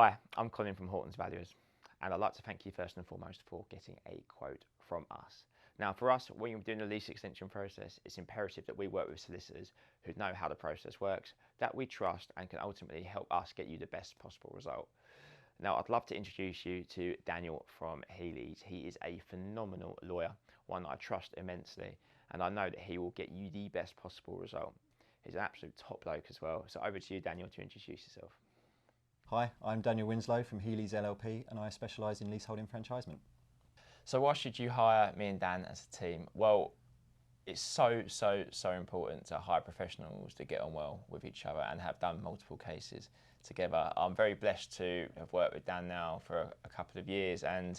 Hi, I'm Colin from Horton's Valuers, and I'd like to thank you first and foremost for getting a quote from us. Now, for us, when you're doing the lease extension process, it's imperative that we work with solicitors who know how the process works, that we trust, and can ultimately help us get you the best possible result. Now, I'd love to introduce you to Daniel from Healy's. He is a phenomenal lawyer, one that I trust immensely, and I know that he will get you the best possible result. He's an absolute top bloke as well. So over to you, Daniel, to introduce yourself. Hi, I'm Daniel Winslow from Healy's LLP and I specialise in leasehold enfranchisement. So why should you hire me and Dan as a team? Well, it's so important to hire professionals to get on well with each other and have done multiple cases together. I'm very blessed to have worked with Dan now for a couple of years, and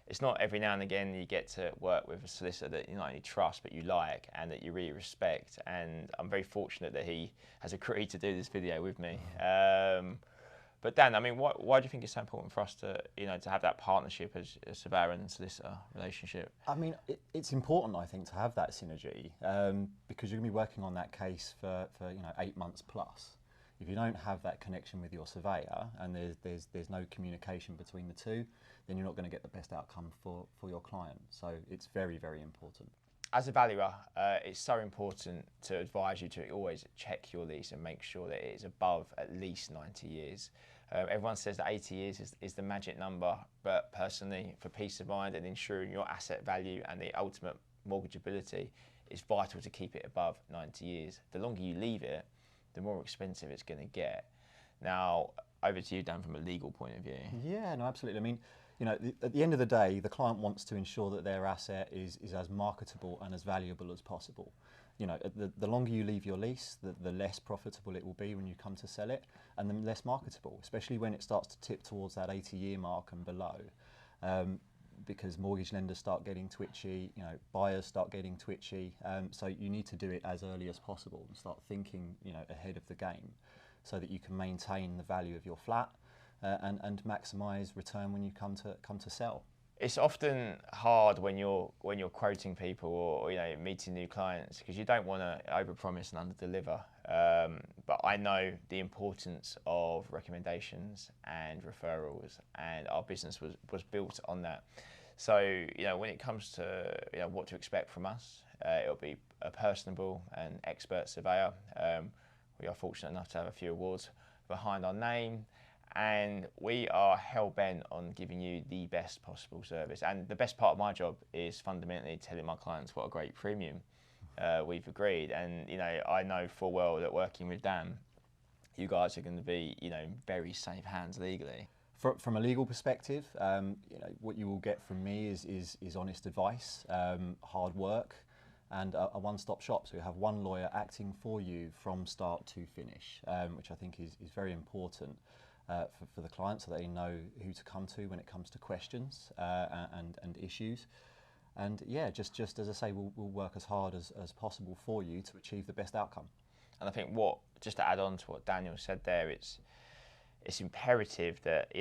it's not every now and again you get to work with a solicitor that you not only trust but you like and that you really respect, and I'm very fortunate that he has agreed to do this video with me. But Dan, I mean, why do you think it's so important for us to, to have that partnership as a surveyor and solicitor relationship? I mean, it's important, I think, to have that synergy because you're going to be working on that case for 8 months plus. If you don't have that connection with your surveyor and there's no communication between the two, then you're not going to get the best outcome for your client. So it's very, very important. As a valuer, it's so important to advise you to always check your lease and make sure that it is above at least 90 years. Everyone says that 80 years is the magic number, but personally, for peace of mind and ensuring your asset value and the ultimate mortgageability, it's vital to keep it above 90 years. The longer you leave it, the more expensive it's going to get. Now, over to you, Dan, from a legal point of view. Yeah, no, absolutely. I mean, at the end of the day, the client wants to ensure that their asset is as marketable and as valuable as possible. The longer you leave your lease, the less profitable it will be when you come to sell it, and the less marketable, especially when it starts to tip towards that 80-year mark and below. Because mortgage lenders start getting twitchy, buyers start getting twitchy. So you need to do it as early as possible and start thinking, ahead of the game, so that you can maintain the value of your flat and maximise return when you come to sell. It's often hard when you're quoting people or meeting new clients, because you don't want to overpromise and underdeliver. But I know the importance of recommendations and referrals, and our business was built on that. So when it comes to what to expect from us, it'll be a personable and expert surveyor. We are fortunate enough to have a few awards behind our name, and we are hell-bent on giving you the best possible service. And the best part of my job is fundamentally telling my clients what a great premium we've agreed. And I know full well that working with Dan, you guys are going to be in very safe hands legally. From a legal perspective, what you will get from me is honest advice, hard work, and a one-stop shop. So you have one lawyer acting for you from start to finish, which I think is very important for the client, so they know who to come to when it comes to questions and issues. And yeah, just as I say, we'll work as hard as possible for you to achieve the best outcome. And I think just to add on to what Daniel said there, it's imperative that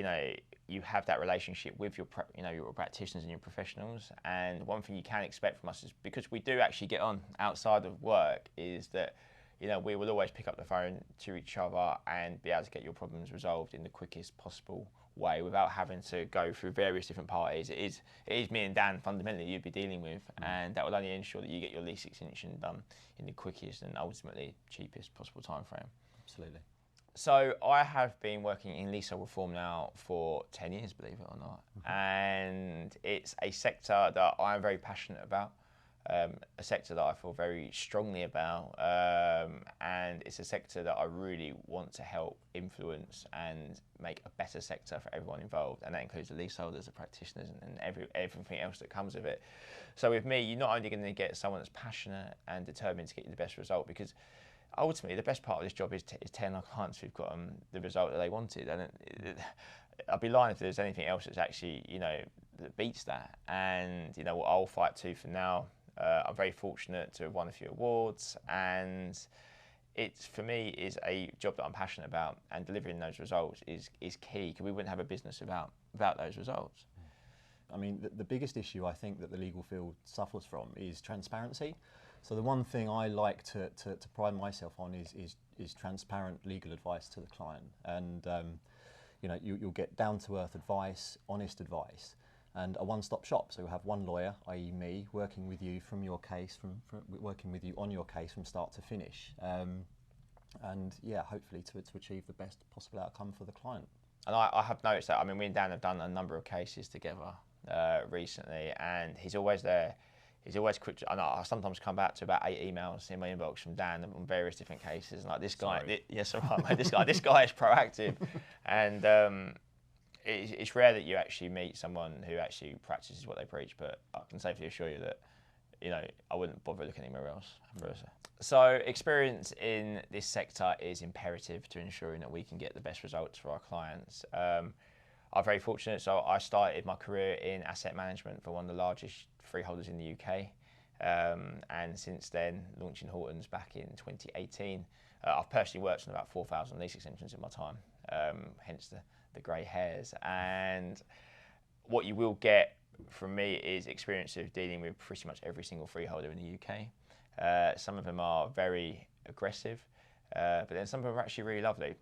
you have that relationship with your practitioners and your professionals. And one thing you can expect from us is, because we do actually get on outside of work, is that we will always pick up the phone to each other and be able to get your problems resolved in the quickest possible way without having to go through various different parties. It is me and Dan fundamentally you'd be dealing with, and that will only ensure that you get your lease extension done in the quickest and ultimately cheapest possible time frame. Absolutely. So I have been working in leasehold reform now for 10 years, believe it or not, and it's a sector that I'm very passionate about. A sector that I feel very strongly about, and it's a sector that I really want to help influence and make a better sector for everyone involved, and that includes the leaseholders, the practitioners, and everything else that comes with it. So with me, you're not only going to get someone that's passionate and determined to get you the best result, because ultimately the best part of this job is telling our clients we've got the result that they wanted, and I'd be lying if there's anything else that's actually that beats that. And I'll fight tooth and nail. I'm very fortunate to have won a few awards, and it's, for me, is a job that I'm passionate about, and delivering those results is key, because we wouldn't have a business without those results. I mean, the biggest issue I think that the legal field suffers from is transparency. So the one thing I like to pride myself on is transparent legal advice to the client. And you know, you'll get down-to-earth advice, honest advice, and a one-stop shop. So you'll have one lawyer, i.e. me, working with you from your case, working with you on your case from start to finish. And yeah, hopefully to achieve the best possible outcome for the client. And I have noticed that. I mean, me and Dan have done a number of cases together recently, and he's always there. He's always quick. I sometimes come back to about 8 emails in my inbox from Dan on various different cases. And like this guy, yes, all right, mate, this guy is proactive, and it's rare that you actually meet someone who actually practices what they preach. But I can safely assure you that, you know, I wouldn't bother looking anywhere else. So experience in this sector is imperative to ensuring that we can get the best results for our clients. I'm very fortunate. So I started my career in asset management for one of the largest freeholders in the UK. And since then, launching Hortons back in 2018. I've personally worked on about 4,000 lease extensions in my time, hence the grey hairs. And what you will get from me is experience of dealing with pretty much every single freeholder in the UK. Some of them are very aggressive, but then some of them are actually really lovely.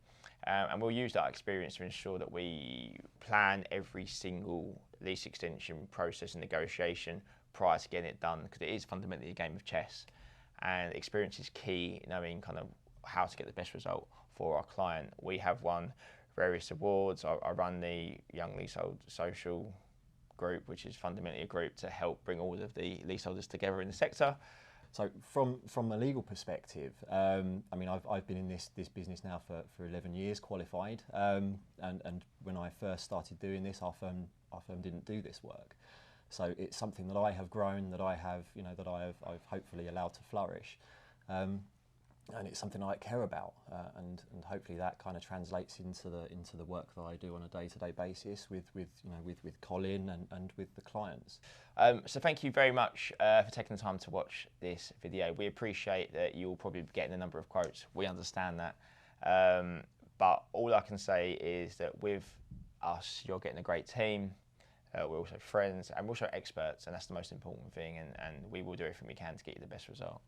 And we'll use that experience to ensure that we plan every single lease extension process and negotiation prior to getting it done, because it is fundamentally a game of chess. And experience is key, knowing kind of how to get the best result for our client. We have won various awards. I run the Young Leasehold Social Group, which is fundamentally a group to help bring all of the leaseholders together in the sector. So from a legal perspective, I mean, I've been in this business now for 11 years, qualified, and when I first started doing this, our firm didn't do this work. So it's something that I have grown, that I have, you know, that I've hopefully allowed to flourish, and it's something I care about, and hopefully that kind of translates into the work that I do on a day-to-day basis with Colin and with the clients. So thank you very much for taking the time to watch this video. We appreciate that you'll probably be getting a number of quotes. We understand that, but all I can say is that with us, you're getting a great team. We're also friends, and we're also experts, and that's the most important thing, and we will do everything we can to get you the best result.